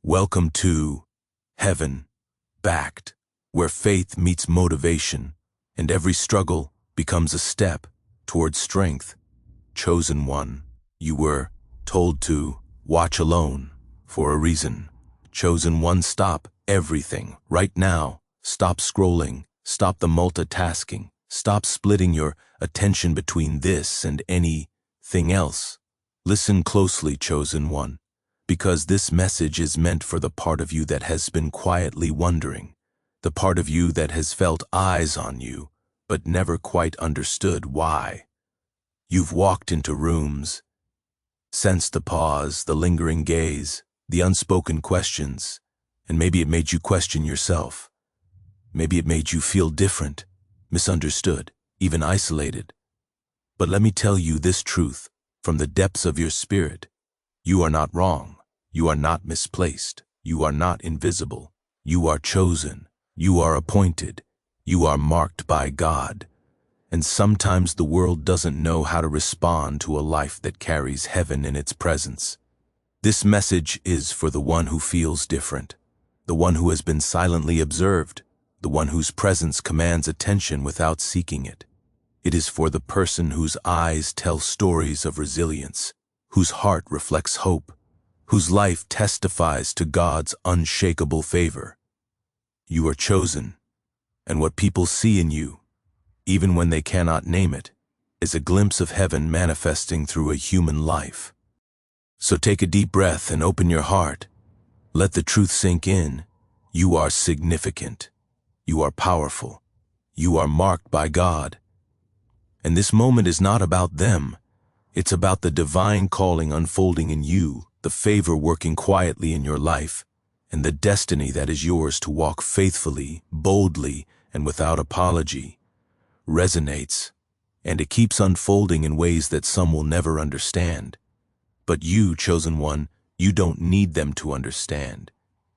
Welcome to Heaven Backed, where faith meets motivation, and every struggle becomes a step towards strength. Chosen one, you were told to watch alone for a reason. Chosen one, stop everything right now. Stop scrolling, stop the multitasking, stop splitting your attention between this and anything else. Listen closely, chosen one, because this message is meant for the part of you that has been quietly wondering, the part of you that has felt eyes on you, but never quite understood why. You've walked into rooms, sensed the pause, the lingering gaze, the unspoken questions, and maybe it made you question yourself. Maybe it made you feel different, misunderstood, even isolated. But let me tell you this truth from the depths of your spirit. You are not wrong. You are not misplaced. You are not invisible. You are chosen. You are appointed. You are marked by God. And sometimes the world doesn't know how to respond to a life that carries heaven in its presence. This message is for the one who feels different, the one who has been silently observed, the one whose presence commands attention without seeking it. It is for the person whose eyes tell stories of resilience, whose heart reflects hope, whose life testifies to God's unshakable favor. You are chosen, and what people see in you, even when they cannot name it, is a glimpse of heaven manifesting through a human life. So take a deep breath and open your heart. Let the truth sink in. You are significant. You are powerful. You are marked by God. And this moment is not about them. It's about the divine calling unfolding in you, the favor working quietly in your life, and the destiny that is yours to walk faithfully, boldly, and without apology. Resonates, and it keeps unfolding in ways that some will never understand. But you, chosen one, you don't need them to understand.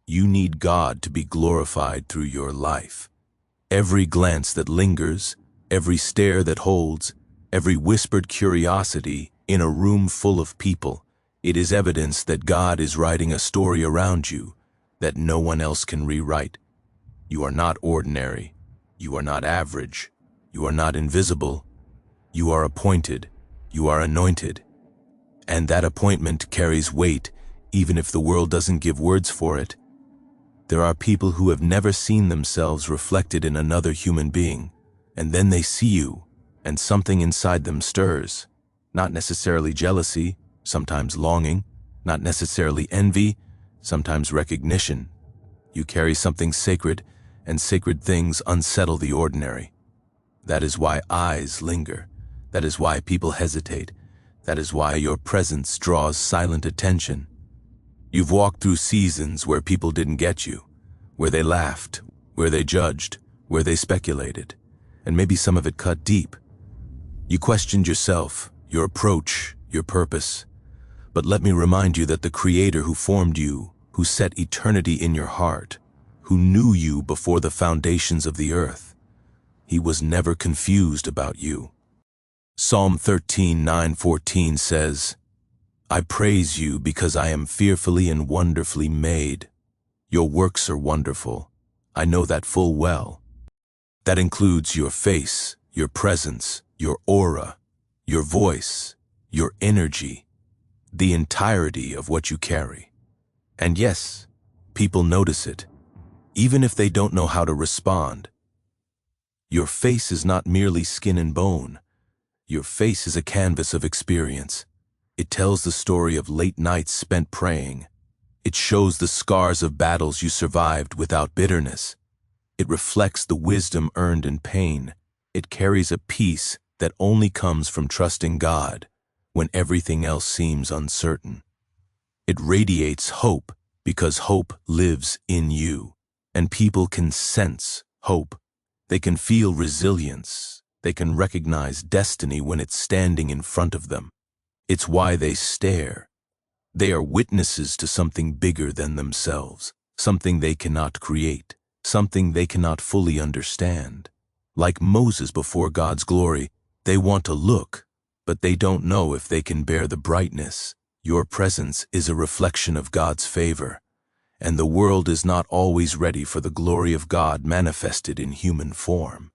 You need God to be glorified through your life. Every glance that lingers, every stare that holds, every whispered curiosity in a room full of people, it is evidence that God is writing a story around you that no one else can rewrite. You are not ordinary. You are not average. You are not invisible. You are appointed. You are anointed. And that appointment carries weight, even if the world doesn't give words for it. There are people who have never seen themselves reflected in another human being, and then they see you, and something inside them stirs. Not necessarily jealousy, sometimes longing, not necessarily envy, sometimes recognition. You carry something sacred, and sacred things unsettle the ordinary. That is why eyes linger. That is why people hesitate. That is why your presence draws silent attention. You've walked through seasons where people didn't get you, where they laughed, where they judged, where they speculated, and maybe some of it cut deep. You questioned yourself, your approach, your purpose. But let me remind you that the Creator who formed you, who set eternity in your heart, who knew you before the foundations of the earth, He was never confused about you. Psalm 13:9-14 says, I praise you because I am fearfully and wonderfully made. Your works are wonderful. I know that full well. That includes your face, your presence, your aura, your voice, your energy, the entirety of what you carry. And yes, people notice it, even if they don't know how to respond. Your face is not merely skin and bone. Your face is a canvas of experience. It tells the story of late nights spent praying. It shows the scars of battles you survived without bitterness. It reflects the wisdom earned in pain. It carries a peace that only comes from trusting God when everything else seems uncertain. It radiates hope because hope lives in you, and people can sense hope. They can feel resilience. They can recognize destiny when it's standing in front of them. It's why they stare. They are witnesses to something bigger than themselves, something they cannot create, something they cannot fully understand. Like Moses before God's glory, they want to look, but they don't know if they can bear the brightness. Your presence is a reflection of God's favor, and the world is not always ready for the glory of God manifested in human form.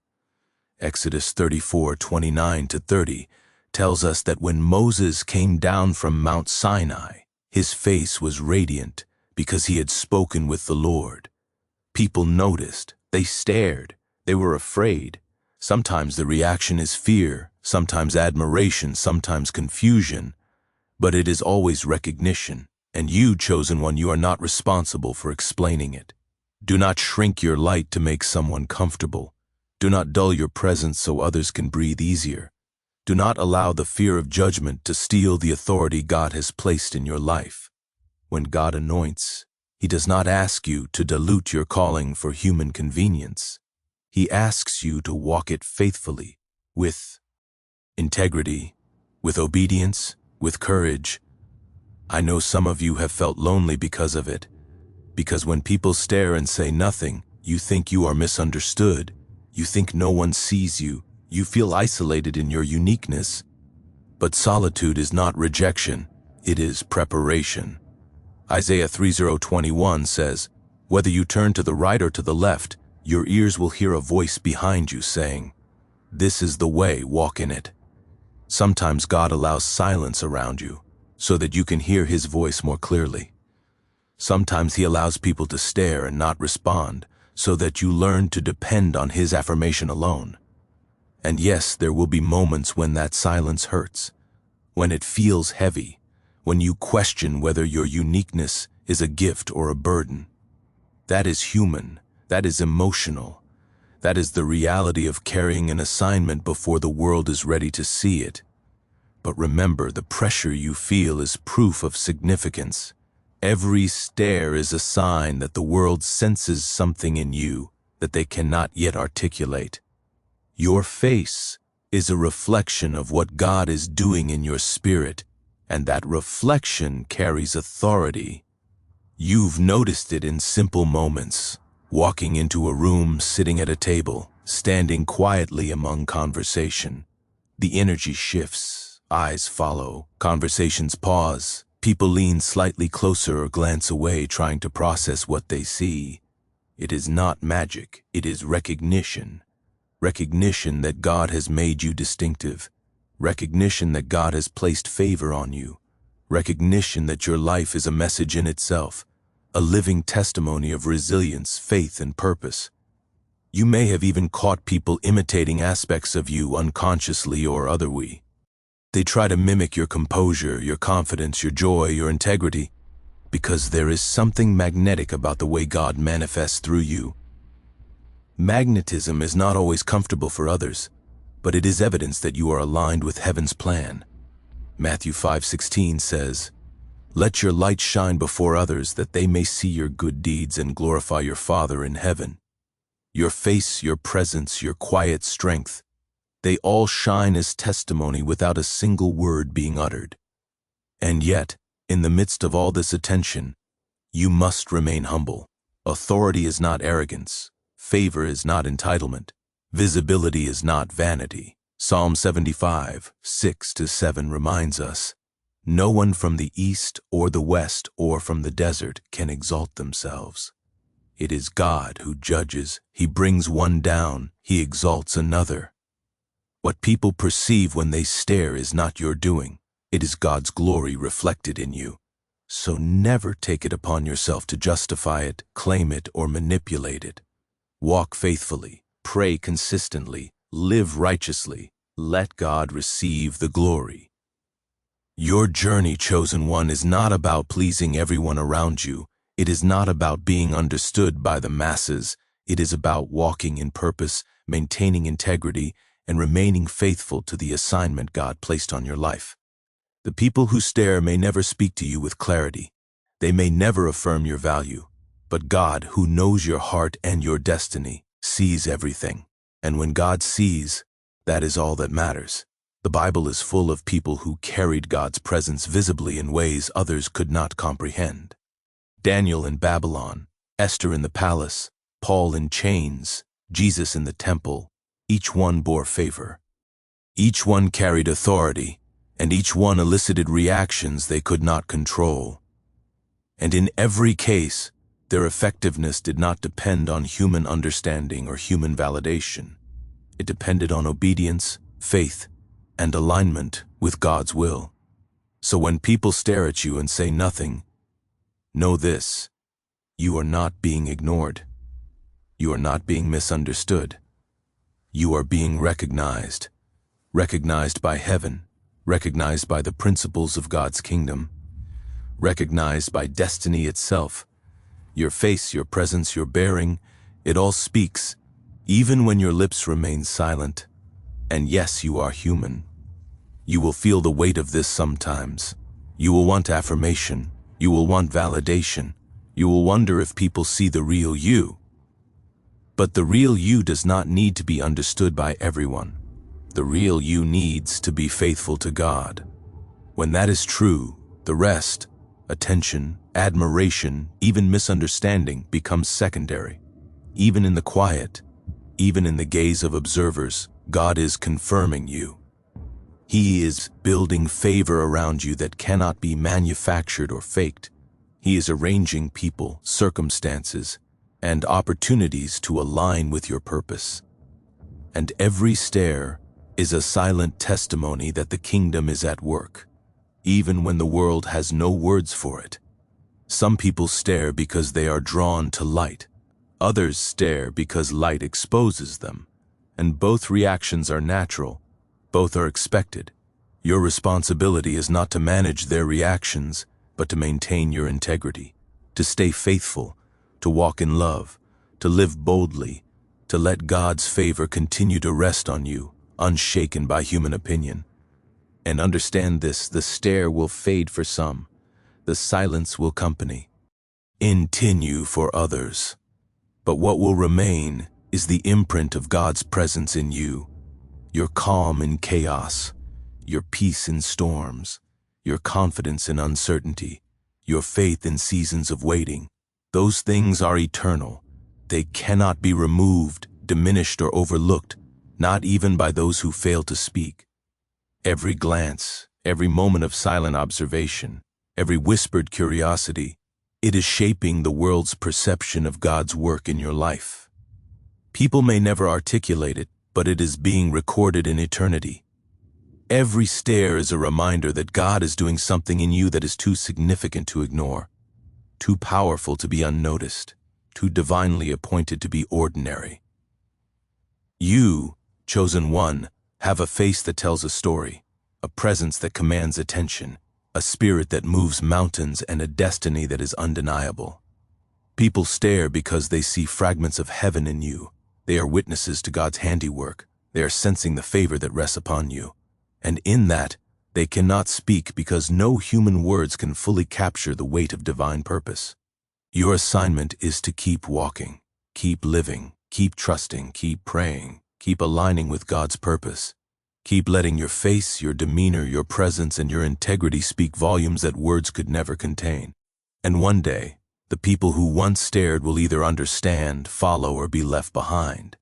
Exodus 34:29-30 tells us that when Moses came down from Mount Sinai, his face was radiant because he had spoken with the Lord. People noticed, they stared, they were afraid. Sometimes the reaction is fear, sometimes admiration, sometimes confusion, but it is always recognition. And you, chosen one, you are not responsible for explaining it. Do not shrink your light to make someone comfortable. Do not dull your presence so others can breathe easier. Do not allow the fear of judgment to steal the authority God has placed in your life. When God anoints, He does not ask you to dilute your calling for human convenience. He asks you to walk it faithfully, with integrity, with obedience, with courage. I know some of you have felt lonely because of it, because when people stare and say nothing, you think you are misunderstood, you think no one sees you, you feel isolated in your uniqueness. But solitude is not rejection, it is preparation. Isaiah 30:21 says, "Whether you turn to the right or to the left, your ears will hear a voice behind you saying, 'This is the way, walk in it.'" Sometimes God allows silence around you, so that you can hear His voice more clearly. Sometimes He allows people to stare and not respond, so that you learn to depend on His affirmation alone. And yes, there will be moments when that silence hurts, when it feels heavy, when you question whether your uniqueness is a gift or a burden. That is human, that is emotional, that is the reality of carrying an assignment before the world is ready to see it. But remember, the pressure you feel is proof of significance. Every stare is a sign that the world senses something in you that they cannot yet articulate. Your face is a reflection of what God is doing in your spirit, and that reflection carries authority. You've noticed it in simple moments, walking into a room, sitting at a table, standing quietly among conversation. The energy shifts. Eyes follow, conversations pause, people lean slightly closer or glance away trying to process what they see. It is not magic, it is recognition. Recognition that God has made you distinctive. Recognition that God has placed favor on you. Recognition that your life is a message in itself, a living testimony of resilience, faith, and purpose. You may have even caught people imitating aspects of you unconsciously or otherwise. They try to mimic your composure, your confidence, your joy, your integrity, because there is something magnetic about the way God manifests through you. Magnetism is not always comfortable for others, but it is evidence that you are aligned with heaven's plan. Matthew 5:16 says, "Let your light shine before others that they may see your good deeds and glorify your Father in heaven." Your face, your presence, your quiet strength, they all shine as testimony without a single word being uttered. And yet, in the midst of all this attention, you must remain humble. Authority is not arrogance. Favor is not entitlement. Visibility is not vanity. Psalm 75:6-7 reminds us, "No one from the east or the west or from the desert can exalt themselves. It is God who judges. He brings one down. He exalts another." What people perceive when they stare is not your doing. It is God's glory reflected in you. So never take it upon yourself to justify it, claim it, or manipulate it. Walk faithfully, pray consistently, live righteously. Let God receive the glory. Your journey, chosen one, is not about pleasing everyone around you. It is not about being understood by the masses. It is about walking in purpose, maintaining integrity, and remaining faithful to the assignment God placed on your life. The people who stare may never speak to you with clarity. They may never affirm your value. But God, who knows your heart and your destiny, sees everything. And when God sees, that is all that matters. The Bible is full of people who carried God's presence visibly in ways others could not comprehend. Daniel in Babylon, Esther in the palace, Paul in chains, Jesus in the temple, each one bore favor. Each one carried authority, and each one elicited reactions they could not control. And in every case, Their effectiveness did not depend on human understanding or human validation. It depended on obedience, faith, and alignment with God's will. So when people stare at you and say nothing, know this: you are not being ignored. You are not being misunderstood. You are being recognized. Recognized by heaven, recognized by the principles of God's kingdom, recognized by destiny itself. Your face, your presence, your bearing, it all speaks, even when your lips remain silent. And yes, you are human. You will feel the weight of this sometimes. You will want affirmation. You will want validation. You will wonder if people see the real you. But the real you does not need to be understood by everyone. The real you needs to be faithful to God. When that is true, the rest, attention, admiration, even misunderstanding, becomes secondary. Even in the quiet, even in the gaze of observers, God is confirming you. He is building favor around you that cannot be manufactured or faked. He is arranging people, circumstances, and opportunities to align with your purpose. And every stare is a silent testimony that the kingdom is at work, even when the world has no words for it. Some people stare because they are drawn to light. Others stare because light exposes them. And both reactions are natural. Both are expected. Your responsibility is not to manage their reactions, but to maintain your integrity, to stay faithful, to walk in love, to live boldly, to let God's favor continue to rest on you, unshaken by human opinion. And understand this: the stare will fade for some, the silence will continue for others. But what will remain is the imprint of God's presence in you, your calm in chaos, your peace in storms, your confidence in uncertainty, your faith in seasons of waiting. Those things are eternal. They cannot be removed, diminished, or overlooked, not even by those who fail to speak. Every glance, every moment of silent observation, every whispered curiosity, it is shaping the world's perception of God's work in your life. People may never articulate it, but it is being recorded in eternity. Every stare is a reminder that God is doing something in you that is too significant to ignore, too powerful to be unnoticed, too divinely appointed to be ordinary. You, chosen one, have a face that tells a story, a presence that commands attention, a spirit that moves mountains, and a destiny that is undeniable. People stare because they see fragments of heaven in you. They are witnesses to God's handiwork. They are sensing the favor that rests upon you. And in that, they cannot speak because no human words can fully capture the weight of divine purpose. Your assignment is to keep walking, keep living, keep trusting, keep praying, keep aligning with God's purpose. Keep letting your face, your demeanor, your presence, and your integrity speak volumes that words could never contain. And one day, the people who once stared will either understand, follow, or be left behind.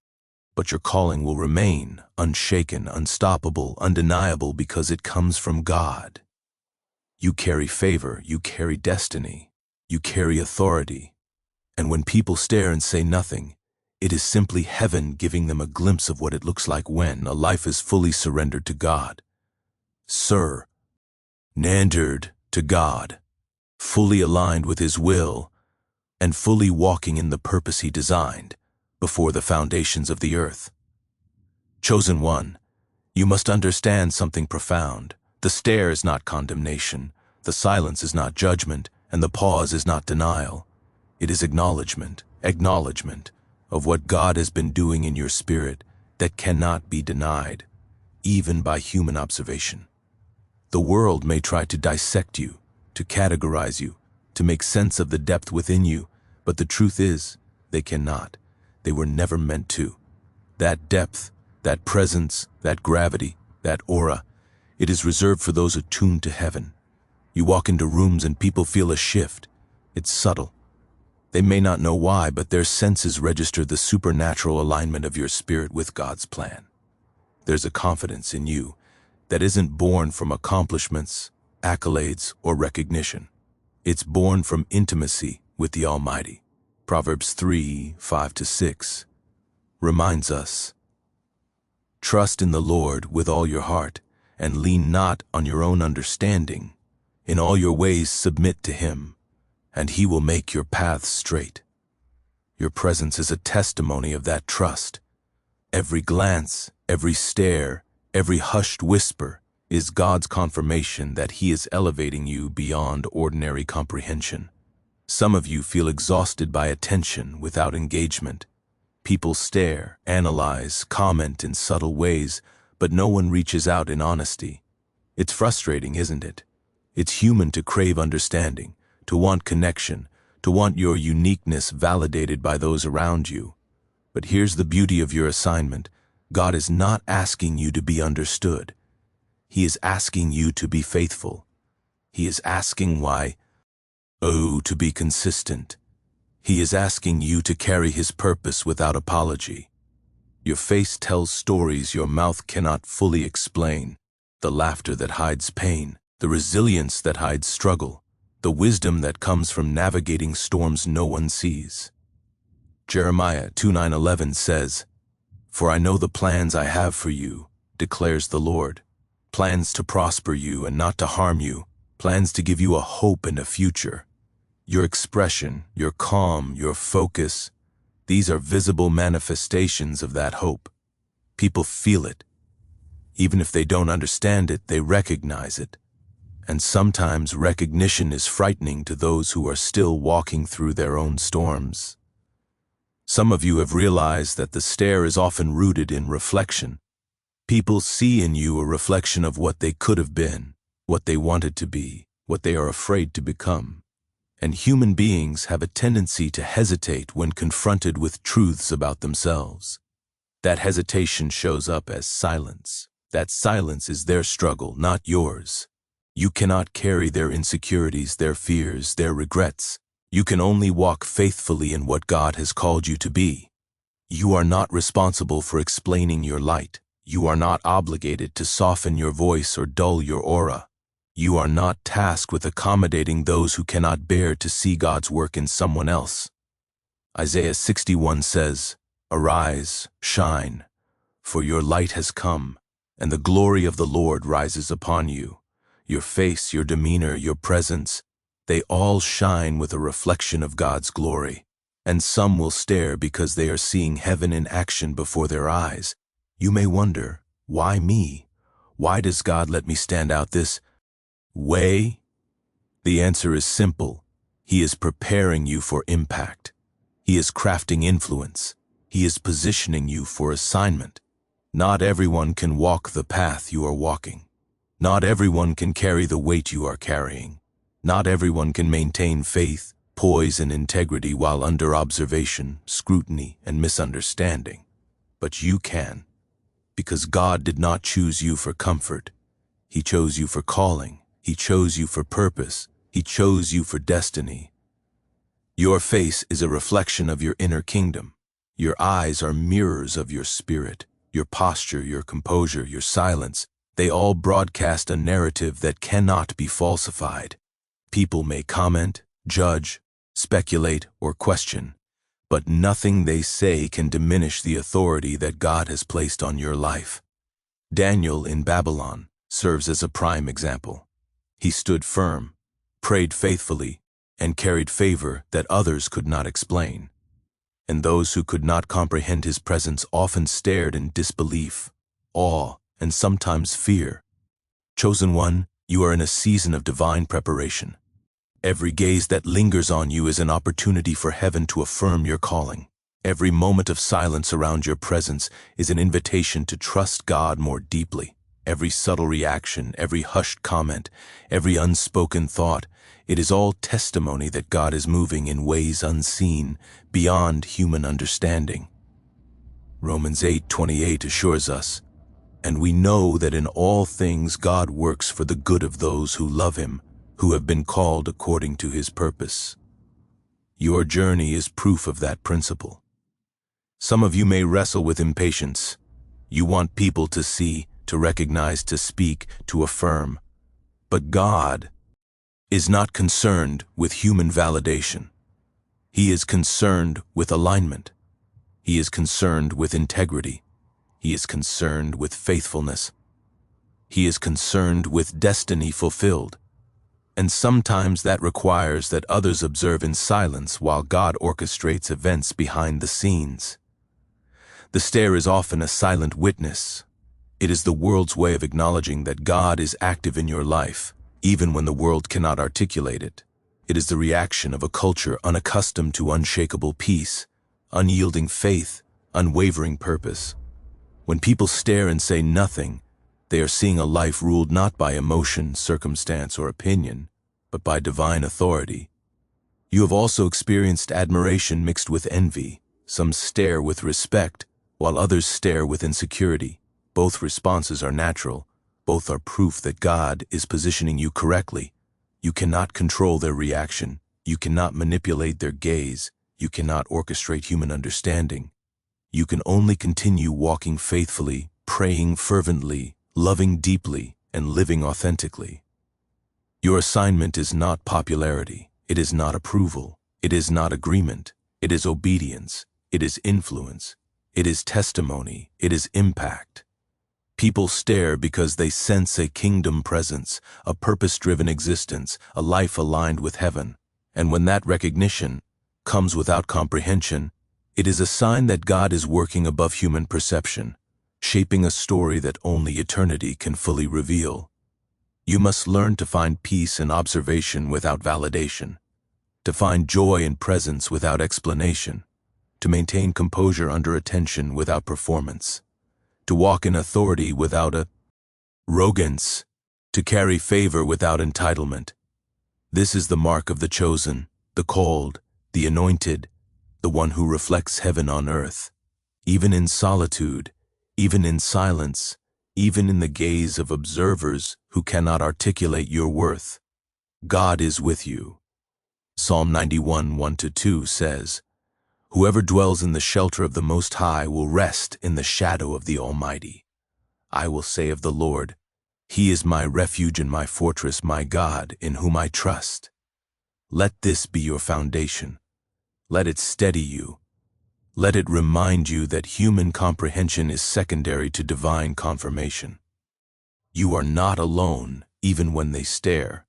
But your calling will remain unshaken, unstoppable, undeniable, because it comes from God. You carry favor, you carry destiny, you carry authority. And when people stare and say nothing, it is simply heaven giving them a glimpse of what it looks like when a life is fully surrendered to God. Surrendered to God, fully aligned with His will, and fully walking in the purpose He designed before the foundations of the earth. Chosen one, you must understand something profound. The stare is not condemnation, the silence is not judgment, and the pause is not denial. It is acknowledgement of what God has been doing in your spirit that cannot be denied, even by human observation. The world may try to dissect you, to categorize you, to make sense of the depth within you, but the truth is, they cannot. They were never meant to. That depth, that presence, that gravity, that aura, it is reserved for those attuned to heaven. You walk into rooms and people feel a shift. It's subtle. They may not know why, but their senses register the supernatural alignment of your spirit with God's plan. There's a confidence in you that isn't born from accomplishments, accolades, or recognition. It's born from intimacy with the Almighty. Proverbs 3:5-6, reminds us, "Trust in the Lord with all your heart, and lean not on your own understanding. In all your ways submit to him, and he will make your paths straight." Your presence is a testimony of that trust. Every glance, every stare, every hushed whisper is God's confirmation that he is elevating you beyond ordinary comprehension. Some of you feel exhausted by attention without engagement. People stare, analyze, comment in subtle ways, but no one reaches out in honesty. It's frustrating, isn't it? It's human to crave understanding, to want connection, to want your uniqueness validated by those around you. But here's the beauty of your assignment. God is not asking you to be understood. He is asking you to be faithful. He is asking why, to be consistent. He is asking you to carry his purpose without apology. Your face tells stories your mouth cannot fully explain. The laughter that hides pain, the resilience that hides struggle, the wisdom that comes from navigating storms no one sees. Jeremiah 2:9-11 says, "For I know the plans I have for you, declares the Lord, plans to prosper you and not to harm you, plans to give you a hope and a future." Your expression, your calm, your focus, these are visible manifestations of that hope. People feel it. Even if they don't understand it, they recognize it. And sometimes recognition is frightening to those who are still walking through their own storms. Some of you have realized that the stare is often rooted in reflection. People see in you a reflection of what they could have been, what they wanted to be, what they are afraid to become. And human beings have a tendency to hesitate when confronted with truths about themselves. That hesitation shows up as silence. That silence is their struggle, not yours. You cannot carry their insecurities, their fears, their regrets. You can only walk faithfully in what God has called you to be. You are not responsible for explaining your light. You are not obligated to soften your voice or dull your aura. You are not tasked with accommodating those who cannot bear to see God's work in someone else. Isaiah 61 says, "Arise, shine, for your light has come, and the glory of the Lord rises upon you." Your face, your demeanor, your presence, they all shine with a reflection of God's glory. And some will stare because they are seeing heaven in action before their eyes. You may wonder, why me? Why does God let me stand out this way? The answer is simple. He is preparing you for impact. He is crafting influence. He is positioning you for assignment. Not everyone can walk the path you are walking. Not everyone can carry the weight you are carrying. Not everyone can maintain faith, poise, and integrity while under observation, scrutiny, and misunderstanding. But you can, because God did not choose you for comfort. He chose you for calling. He chose you for purpose. He chose you for destiny. Your face is a reflection of your inner kingdom. Your eyes are mirrors of your spirit. Your posture, your composure, your silence, they all broadcast a narrative that cannot be falsified. People may comment, judge, speculate, or question, but nothing they say can diminish the authority that God has placed on your life. Daniel in Babylon serves as a prime example. He stood firm, prayed faithfully, and carried favor that others could not explain. And those who could not comprehend his presence often stared in disbelief, awe, and sometimes fear. Chosen one, you are in a season of divine preparation. Every gaze that lingers on you is an opportunity for heaven to affirm your calling. Every moment of silence around your presence is an invitation to trust God more deeply. Every subtle reaction, every hushed comment, every unspoken thought, it is all testimony that God is moving in ways unseen, beyond human understanding. Romans 8:28 assures us, "And we know that in all things God works for the good of those who love him, who have been called according to his purpose." Your journey is proof of that principle. Some of you may wrestle with impatience. You want people to see, to recognize, to speak, to affirm. But God is not concerned with human validation. He is concerned with alignment. He is concerned with integrity. He is concerned with faithfulness. He is concerned with destiny fulfilled. And sometimes that requires that others observe in silence while God orchestrates events behind the scenes. The stare is often a silent witness. It is the world's way of acknowledging that God is active in your life, even when the world cannot articulate it. It is the reaction of a culture unaccustomed to unshakable peace, unyielding faith, unwavering purpose. When people stare and say nothing, they are seeing a life ruled not by emotion, circumstance, or opinion, but by divine authority. You have also experienced admiration mixed with envy. Some stare with respect, while others stare with insecurity. Both responses are natural. Both are proof that God is positioning you correctly. You cannot control their reaction. You cannot manipulate their gaze. You cannot orchestrate human understanding. You can only continue walking faithfully, praying fervently, loving deeply, and living authentically. Your assignment is not popularity. It is not approval. It is not agreement. It is obedience. It is influence. It is testimony. It is impact. People stare because they sense a kingdom presence, a purpose-driven existence, a life aligned with heaven. And when that recognition comes without comprehension, it is a sign that God is working above human perception, shaping a story that only eternity can fully reveal. You must learn to find peace in observation without validation, to find joy in presence without explanation, to maintain composure under attention without performance, to walk in authority without arrogance, to carry favor without entitlement. This is the mark of the chosen, the called, the anointed, the one who reflects heaven on earth. Even in solitude, even in silence, even in the gaze of observers who cannot articulate your worth, God is with you. Psalm 91, 1-2 says, "Whoever dwells in the shelter of the Most High will rest in the shadow of the Almighty. I will say of the Lord, He is my refuge and my fortress, my God, in whom I trust." Let this be your foundation. Let it steady you. Let it remind you that human comprehension is secondary to divine confirmation. You are not alone, even when they stare.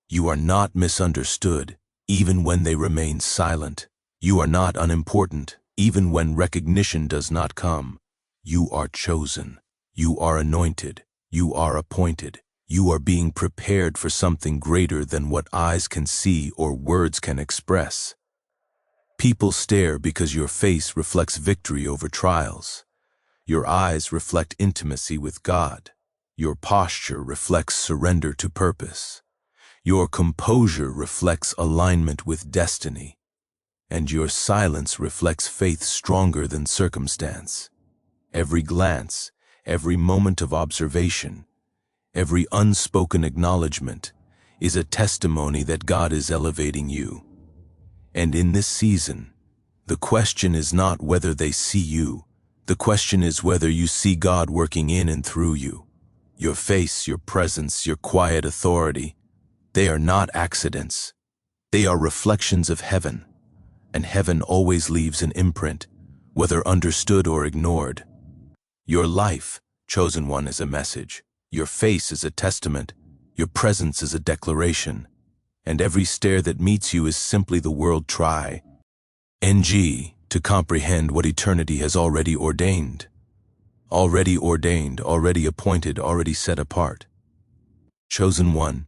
You are not misunderstood, even when they remain silent. You are not unimportant, even when recognition does not come. You are chosen. You are anointed. You are appointed. You are being prepared for something greater than what eyes can see or words can express. People stare because your face reflects victory over trials. Your eyes reflect intimacy with God. Your posture reflects surrender to purpose. Your composure reflects alignment with destiny. And your silence reflects faith stronger than circumstance. Every glance, every moment of observation, every unspoken acknowledgement is a testimony that God is elevating you. And in this season, the question is not whether they see you. The question is whether you see God working in and through you. Your face, your presence, your quiet authority, they are not accidents. They are reflections of heaven. And heaven always leaves an imprint, whether understood or ignored. Your life, chosen one, is a message. Your face is a testament. Your presence is a declaration. And every stare that meets you is simply the world trying to comprehend what eternity has already ordained. Already ordained, already appointed, already set apart. Chosen one,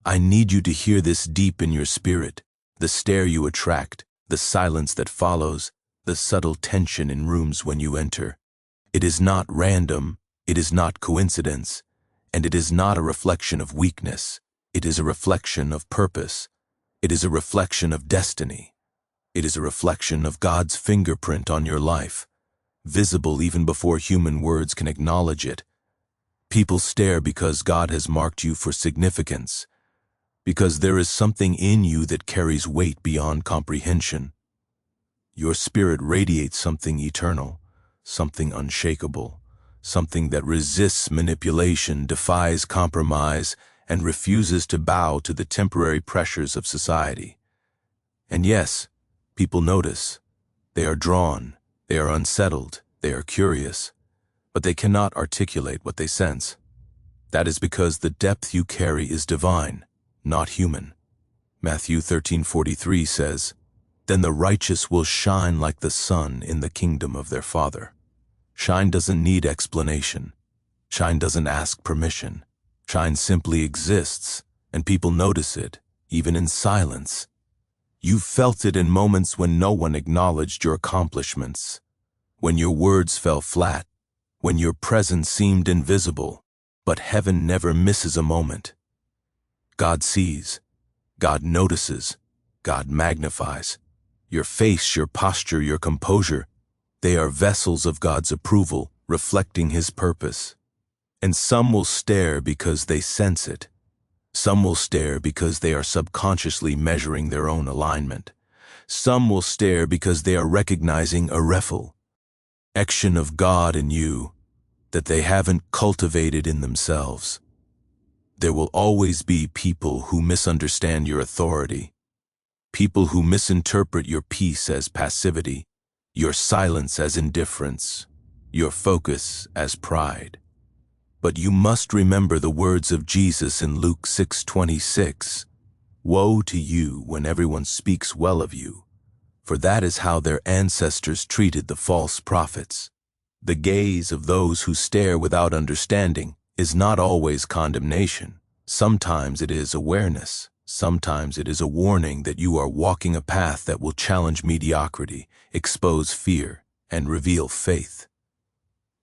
I need you to hear this deep in your spirit, the stare you attract, the silence that follows, the subtle tension in rooms when you enter. It is not random, it is not coincidence, and it is not a reflection of weakness. It is a reflection of purpose. It is a reflection of destiny. It is a reflection of God's fingerprint on your life, visible even before human words can acknowledge it. People stare because God has marked you for significance, because there is something in you that carries weight beyond comprehension. Your spirit radiates something eternal, something unshakable, something that resists manipulation, defies compromise, and refuses to bow to the temporary pressures of society. And yes, People notice. They are drawn. They are unsettled. They are curious. But they cannot articulate what they sense. That is because the depth you carry is divine, not human. Matthew 13:43 says, "Then the righteous will shine like the sun in the kingdom of their Father." Shine doesn't need explanation. Shine doesn't ask permission. Shine simply exists, and people notice it, even in silence. You felt it in moments when no one acknowledged your accomplishments, when your words fell flat, when your presence seemed invisible. But heaven never misses a moment. God sees, God notices, God magnifies. Your face, your posture, your composure, they are vessels of God's approval, reflecting His purpose. And some will stare because they sense it. Some will stare because they are subconsciously measuring their own alignment. Some will stare because they are recognizing a reflection of God in you that they haven't cultivated in themselves. There will always be people who misunderstand your authority, people who misinterpret your peace as passivity, your silence as indifference, your focus as pride. But you must remember the words of Jesus in Luke 6:26, "Woe to you when everyone speaks well of you, for that is how their ancestors treated the false prophets." The gaze of those who stare without understanding is not always condemnation. Sometimes it is awareness. Sometimes it is a warning that you are walking a path that will challenge mediocrity, expose fear, and reveal faith.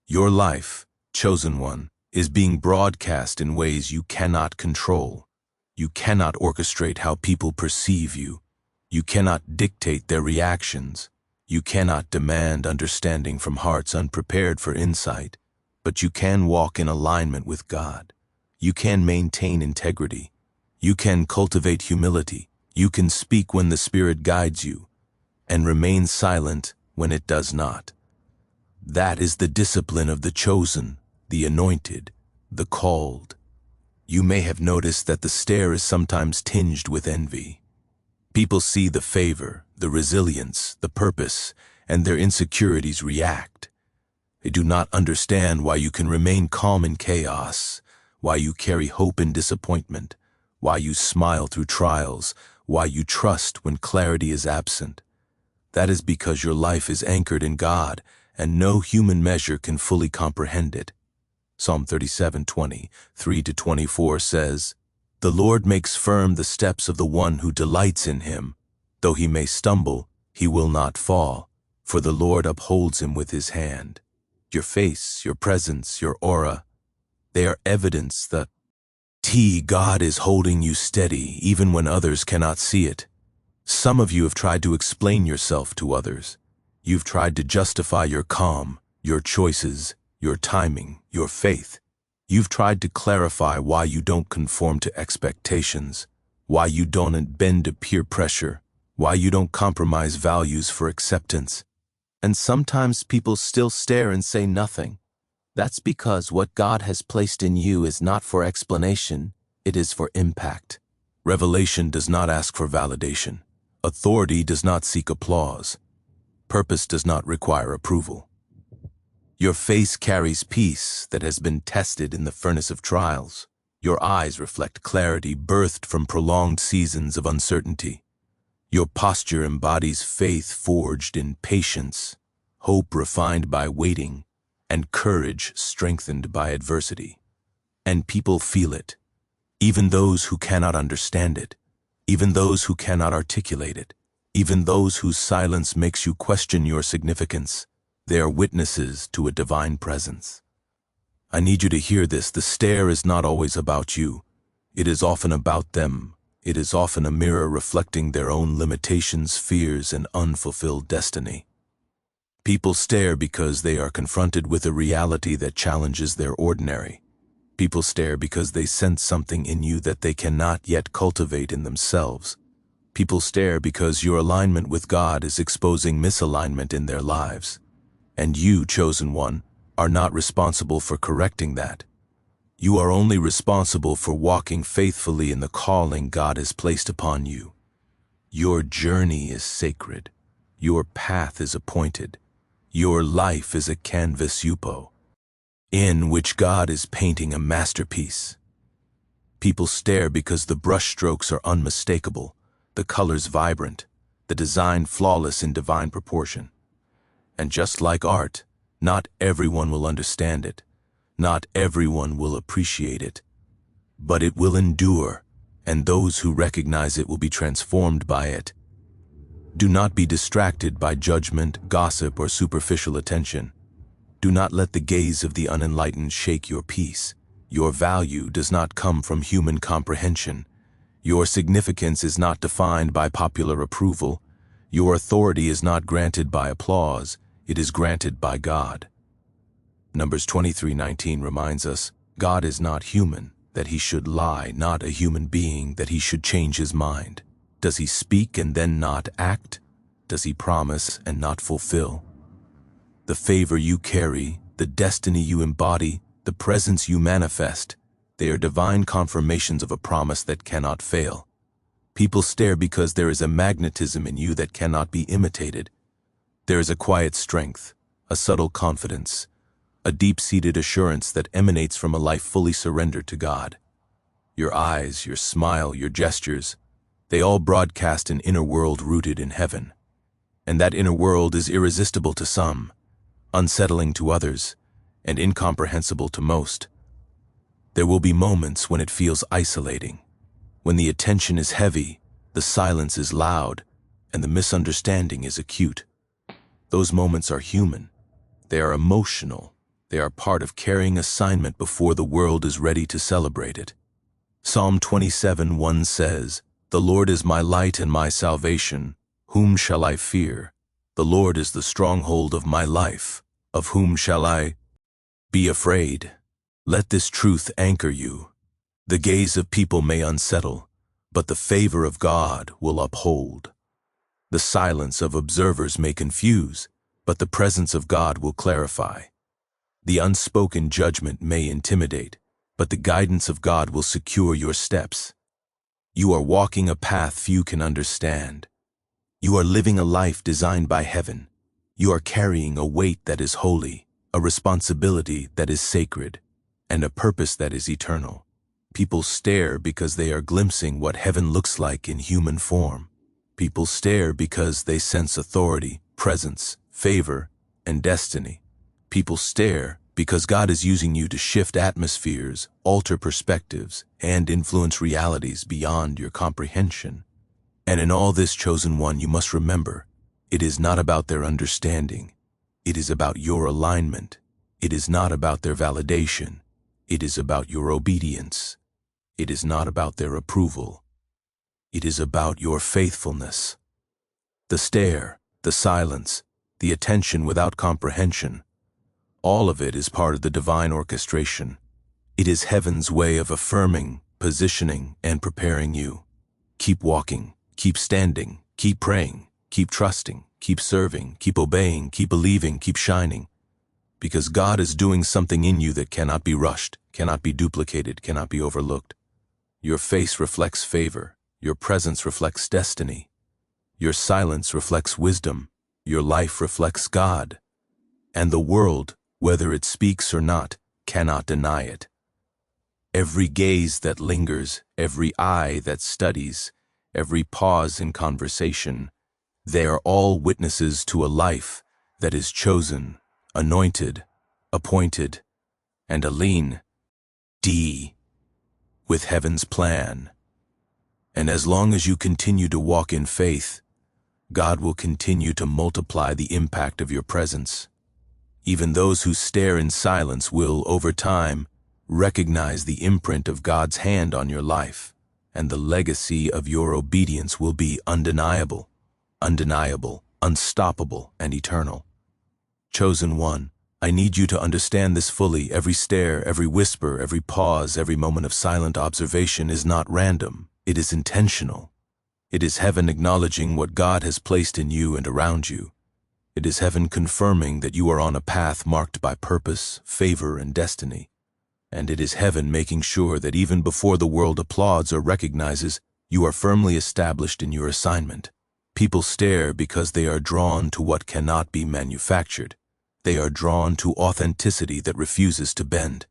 Your life, chosen one, is being broadcast in ways you cannot control. You cannot orchestrate how people perceive you. You cannot dictate their reactions. You cannot demand understanding from hearts unprepared for insight, but you can walk in alignment with God. You can maintain integrity. You can cultivate humility. You can speak when the Spirit guides you, and remain silent when it does not. That is the discipline of the chosen, the anointed, the called. You may have noticed that the stare is sometimes tinged with envy. People see the favor, the resilience, the purpose, and their insecurities react. They do not understand why you can remain calm in chaos, why you carry hope in disappointment, why you smile through trials, why you trust when clarity is absent. That is because your life is anchored in God, and no human measure can fully comprehend it. Psalm 37:20, 3-24 says, "The Lord makes firm the steps of the one who delights in him. Though he may stumble, he will not fall, for the Lord upholds him with his hand." Your face, your presence, your aura, they are evidence that God is holding you steady even when others cannot see it. Some of you have tried to explain yourself to others. You've tried to justify your calm, your choices, your timing, your faith. You've tried to clarify why you don't conform to expectations, why you don't bend to peer pressure, why you don't compromise values for acceptance. And sometimes people still stare and say nothing. That's because what God has placed in you is not for explanation, it is for impact. Revelation does not ask for validation. Authority does not seek applause. Purpose does not require approval. Your face carries peace that has been tested in the furnace of trials. Your eyes reflect clarity birthed from prolonged seasons of uncertainty. Your posture embodies faith forged in patience, hope refined by waiting, and courage strengthened by adversity. And people feel it, even those who cannot understand it, even those who cannot articulate it, even those whose silence makes you question your significance. They are witnesses to a divine presence. I need you to hear this. The stare is not always about you. It is often about them. It is often a mirror reflecting their own limitations, fears, and unfulfilled destiny. People stare because they are confronted with a reality that challenges their ordinary. People stare because they sense something in you that they cannot yet cultivate in themselves. People stare because your alignment with God is exposing misalignment in their lives. And you, chosen one, are not responsible for correcting that. You are only responsible for walking faithfully in the calling God has placed upon you. Your journey is sacred. Your path is appointed. Your life is a canvas in which God is painting a masterpiece. People stare because the brushstrokes are unmistakable, the colors vibrant, the design flawless in divine proportion. And just like art, not everyone will understand it, not everyone will appreciate it, but it will endure, and those who recognize it will be transformed by it. Do not be distracted by judgment, gossip, or superficial attention. Do not let the gaze of the unenlightened shake your peace. Your value does not come from human comprehension. Your significance is not defined by popular approval. Your authority is not granted by applause. It is granted by God. Numbers 23:19 reminds us, God is not human, that he should lie, not a human being, that he should change his mind. Does he speak and then not act? Does he promise and not fulfill? The favor you carry, the destiny you embody, the presence you manifest, they are divine confirmations of a promise that cannot fail. People stare because there is a magnetism in you that cannot be imitated. There is a quiet strength, a subtle confidence, a deep-seated assurance that emanates from a life fully surrendered to God. Your eyes, your smile, your gestures, they all broadcast an inner world rooted in heaven. And that inner world is irresistible to some, unsettling to others, and incomprehensible to most. There will be moments when it feels isolating, when the attention is heavy, the silence is loud, and the misunderstanding is acute. Those moments are human. They are emotional. They are part of carrying assignment before the world is ready to celebrate it. Psalm 27:1 says, "The Lord is my light and my salvation. Whom shall I fear? The Lord is the stronghold of my life. Of whom shall I be afraid?" Let this truth anchor you. The gaze of people may unsettle, but the favor of God will uphold. The silence of observers may confuse, but the presence of God will clarify. The unspoken judgment may intimidate, but the guidance of God will secure your steps. You are walking a path few can understand. You are living a life designed by heaven. You are carrying a weight that is holy, a responsibility that is sacred, and a purpose that is eternal. People stare because they are glimpsing what heaven looks like in human form. People stare because they sense authority, presence, favor, and destiny. People stare because God is using you to shift atmospheres, alter perspectives, and influence realities beyond your comprehension. And in all this, chosen one, you must remember, it is not about their understanding. It is about your alignment. It is not about their validation. It is about your obedience. It is not about their approval. It is about your faithfulness. The stare, the silence, the attention without comprehension, all of it is part of the divine orchestration. It is heaven's way of affirming, positioning, and preparing you. Keep walking, keep standing, keep praying, keep trusting, keep serving, keep obeying, keep believing, keep shining. Because God is doing something in you that cannot be rushed, cannot be duplicated, cannot be overlooked. Your face reflects favor. Your presence reflects destiny. Your silence reflects wisdom. Your life reflects God. And the world, whether it speaks or not, cannot deny it. Every gaze that lingers, every eye that studies, every pause in conversation, they are all witnesses to a life that is chosen, anointed, appointed, and aligned with heaven's plan. And as long as you continue to walk in faith, God will continue to multiply the impact of your presence. Even those who stare in silence will, over time, recognize the imprint of God's hand on your life, and the legacy of your obedience will be undeniable, unstoppable, and eternal. Chosen one, I need you to understand this fully. Every stare, every whisper, every pause, every moment of silent observation is not random. It is intentional. It is heaven acknowledging what God has placed in you and around you. It is heaven confirming that you are on a path marked by purpose, favor, and destiny. And it is heaven making sure that even before the world applauds or recognizes, you are firmly established in your assignment. People stare because they are drawn to what cannot be manufactured. They are drawn to authenticity that refuses to bend.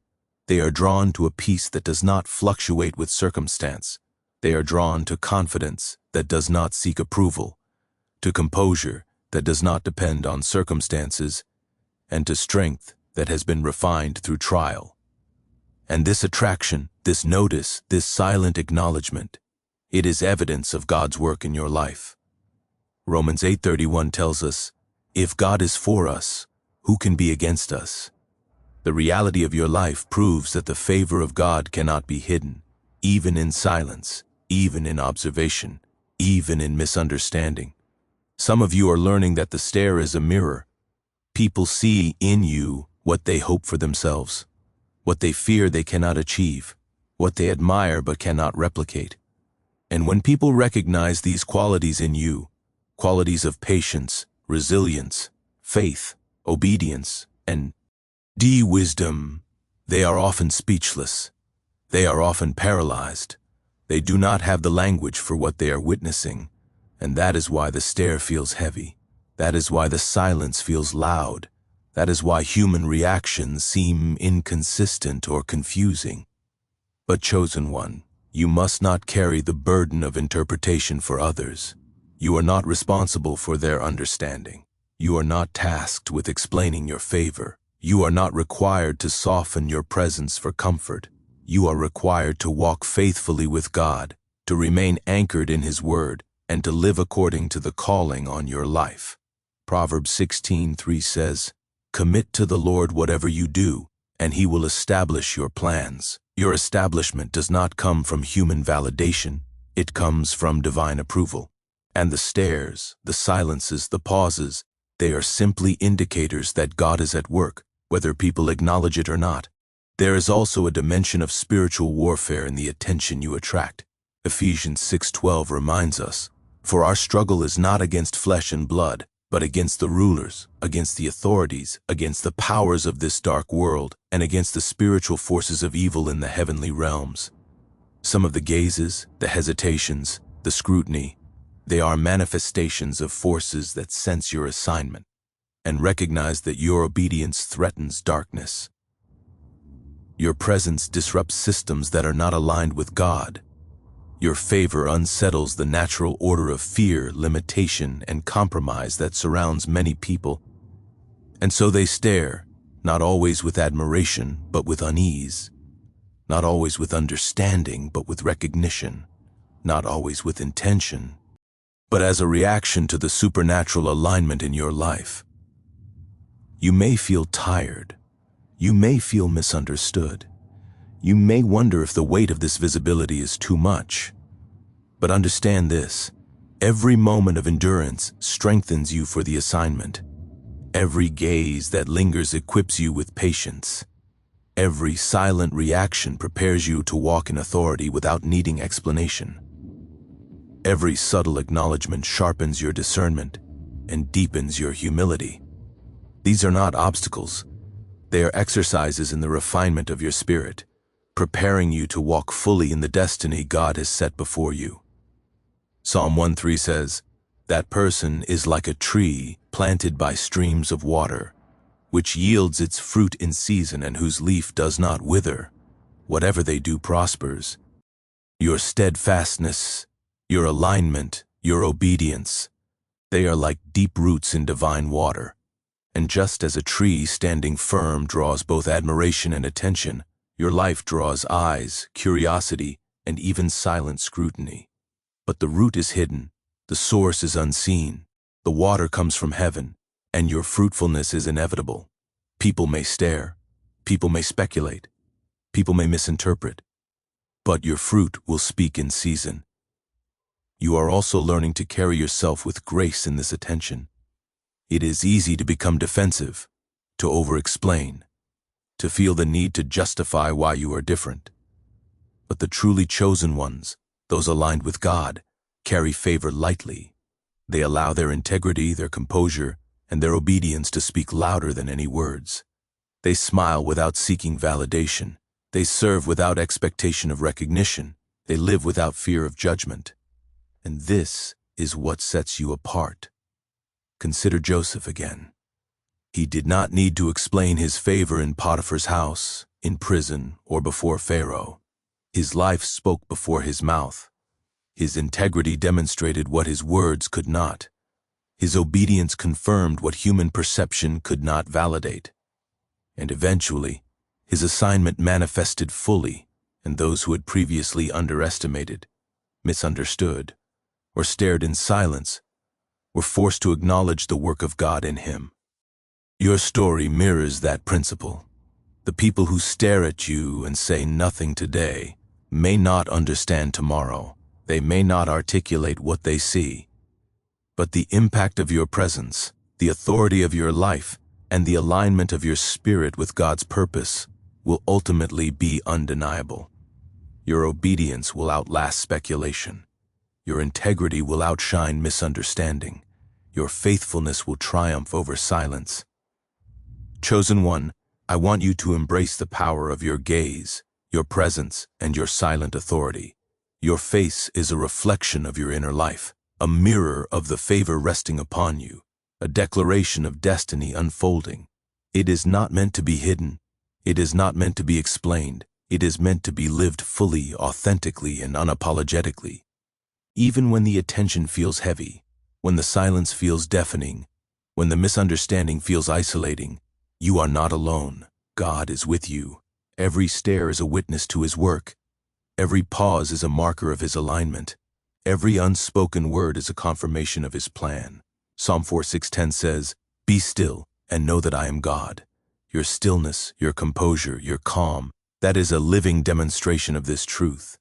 They are drawn to a peace that does not fluctuate with circumstance. They are drawn to confidence that does not seek approval, to composure that does not depend on circumstances, and to strength that has been refined through trial. And this attraction, this notice, this silent acknowledgement, it is evidence of God's work in your life. Romans 8:31 tells us, if God is for us, who can be against us? The reality of your life proves that the favor of God cannot be hidden, even in silence, even in observation, even in misunderstanding. Some of you are learning that the stare is a mirror. People see in you what they hope for themselves, what they fear they cannot achieve, what they admire but cannot replicate. And when people recognize these qualities in you, qualities of patience, resilience, faith, obedience, and wisdom, they are often speechless. They are often paralyzed. They do not have the language for what they are witnessing, and that is why the stare feels heavy. That is why the silence feels loud. That is why human reactions seem inconsistent or confusing. But chosen one, you must not carry the burden of interpretation for others. You are not responsible for their understanding. You are not tasked with explaining your favor. You are not required to soften your presence for comfort. You are required to walk faithfully with God, to remain anchored in His Word, and to live according to the calling on your life. Proverbs 16:3 says, "Commit to the Lord whatever you do, and He will establish your plans." Your establishment does not come from human validation. It comes from divine approval. And the stares, the silences, the pauses, they are simply indicators that God is at work, whether people acknowledge it or not. There is also a dimension of spiritual warfare in the attention you attract. Ephesians 6:12 reminds us, "For our struggle is not against flesh and blood, but against the rulers, against the authorities, against the powers of this dark world, and against the spiritual forces of evil in the heavenly realms." Some of the gazes, the hesitations, the scrutiny, they are manifestations of forces that sense your assignment and recognize that your obedience threatens darkness. Your presence disrupts systems that are not aligned with God. Your favor unsettles the natural order of fear, limitation, and compromise that surrounds many people. And so they stare, not always with admiration, but with unease. Not always with understanding, but with recognition. Not always with intention, but as a reaction to the supernatural alignment in your life. You may feel tired. You may feel misunderstood. You may wonder if the weight of this visibility is too much. But understand this: every moment of endurance strengthens you for the assignment. Every gaze that lingers equips you with patience. Every silent reaction prepares you to walk in authority without needing explanation. Every subtle acknowledgement sharpens your discernment and deepens your humility. These are not obstacles. They are exercises in the refinement of your spirit, preparing you to walk fully in the destiny God has set before you. Psalm 1:3 says, "That person is like a tree planted by streams of water, which yields its fruit in season and whose leaf does not wither. Whatever they do prospers." Your steadfastness, your alignment, your obedience, they are like deep roots in divine water. And just as a tree standing firm draws both admiration and attention, your life draws eyes, curiosity, and even silent scrutiny. But the root is hidden, the source is unseen, the water comes from heaven, and your fruitfulness is inevitable. People may stare, people may speculate, people may misinterpret, but your fruit will speak in season. You are also learning to carry yourself with grace in this attention. It is easy to become defensive, to over-explain, to feel the need to justify why you are different. But the truly chosen ones, those aligned with God, carry favor lightly. They allow their integrity, their composure, and their obedience to speak louder than any words. They smile without seeking validation. They serve without expectation of recognition. They live without fear of judgment. And this is what sets you apart. Consider Joseph again. He did not need to explain his favor in Potiphar's house, in prison, or before Pharaoh. His life spoke before his mouth. His integrity demonstrated what his words could not. His obedience confirmed what human perception could not validate. And eventually, his assignment manifested fully, and those who had previously underestimated, misunderstood, or stared in silence were forced to acknowledge the work of God in him. Your story mirrors that principle. The people who stare at you and say nothing today may not understand tomorrow. They may not articulate what they see. But the impact of your presence, the authority of your life, and the alignment of your spirit with God's purpose will ultimately be undeniable. Your obedience will outlast speculation. Your integrity will outshine misunderstanding. Your faithfulness will triumph over silence. Chosen one, I want you to embrace the power of your gaze, your presence, and your silent authority. Your face is a reflection of your inner life, a mirror of the favor resting upon you, a declaration of destiny unfolding. It is not meant to be hidden. It is not meant to be explained. It is meant to be lived fully, authentically, and unapologetically. Even when the attention feels heavy, when the silence feels deafening, when the misunderstanding feels isolating, you are not alone. God is with you. Every stare is a witness to his work. Every pause is a marker of his alignment. Every unspoken word is a confirmation of his plan. Psalm 4:6-10 says, "Be still and know that I am God." Your stillness, your composure, your calm, that is a living demonstration of this truth.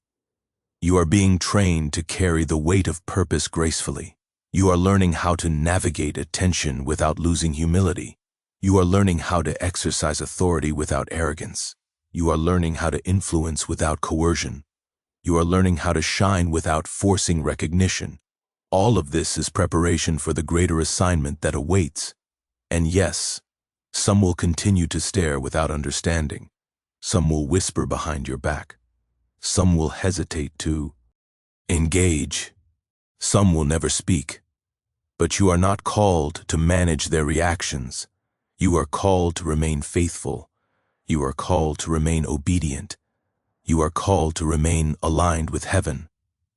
You are being trained to carry the weight of purpose gracefully. You are learning how to navigate attention without losing humility. You are learning how to exercise authority without arrogance. You are learning how to influence without coercion. You are learning how to shine without forcing recognition. All of this is preparation for the greater assignment that awaits. And yes, some will continue to stare without understanding. Some will whisper behind your back. Some will hesitate to engage. Some will never speak. But you are not called to manage their reactions. You are called to remain faithful. You are called to remain obedient. You are called to remain aligned with heaven.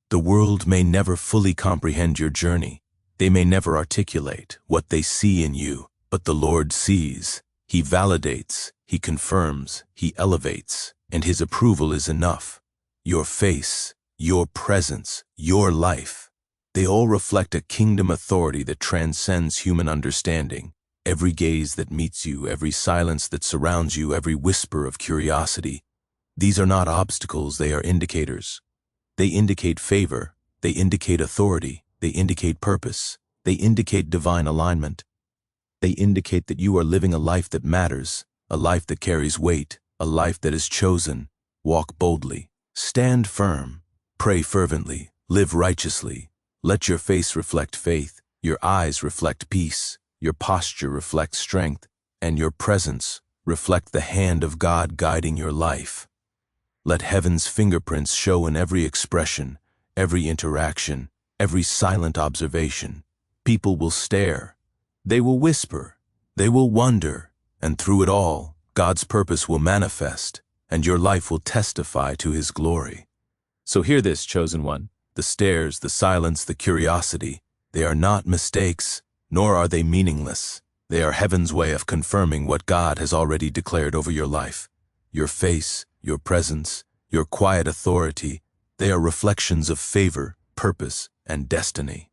The world may never fully comprehend your journey. They may never articulate what they see in you, but the Lord sees. He validates, he confirms, he elevates, and his approval is enough. Your face, your presence, your life, they all reflect a kingdom authority that transcends human understanding. Every gaze that meets you, every silence that surrounds you, every whisper of curiosity, these are not obstacles, they are indicators. They indicate favor, they indicate authority, they indicate purpose, they indicate divine alignment. They indicate that you are living a life that matters, a life that carries weight, a life that is chosen. Walk boldly, stand firm, pray fervently, live righteously. Let your face reflect faith, your eyes reflect peace, your posture reflect strength, and your presence reflect the hand of God guiding your life. Let heaven's fingerprints show in every expression, every interaction, every silent observation. People will stare. They will whisper. They will wonder. And through it all, God's purpose will manifest, and your life will testify to his glory. So hear this, chosen one. The stares, the silence, the curiosity, they are not mistakes, nor are they meaningless. They are heaven's way of confirming what God has already declared over your life. Your face, your presence, your quiet authority, they are reflections of favor, purpose, and destiny.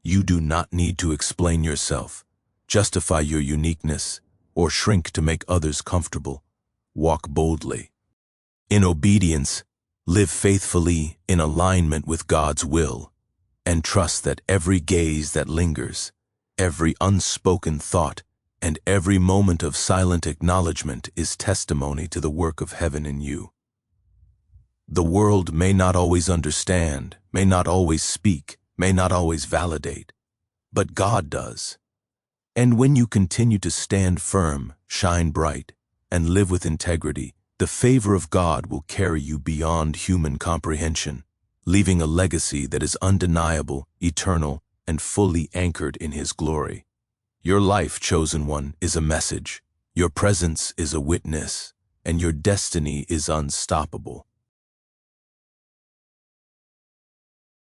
You do not need to explain yourself, justify your uniqueness, or shrink to make others comfortable. Walk boldly. In obedience, live faithfully in alignment with God's will, and trust that every gaze that lingers, every unspoken thought, and every moment of silent acknowledgement is testimony to the work of heaven in you. The world may not always understand, may not always speak, may not always validate, but God does. And when you continue to stand firm, shine bright, and live with integrity, the favor of God will carry you beyond human comprehension, leaving a legacy that is undeniable, eternal, and fully anchored in His glory. Your life, chosen one, is a message. Your presence is a witness, and your destiny is unstoppable.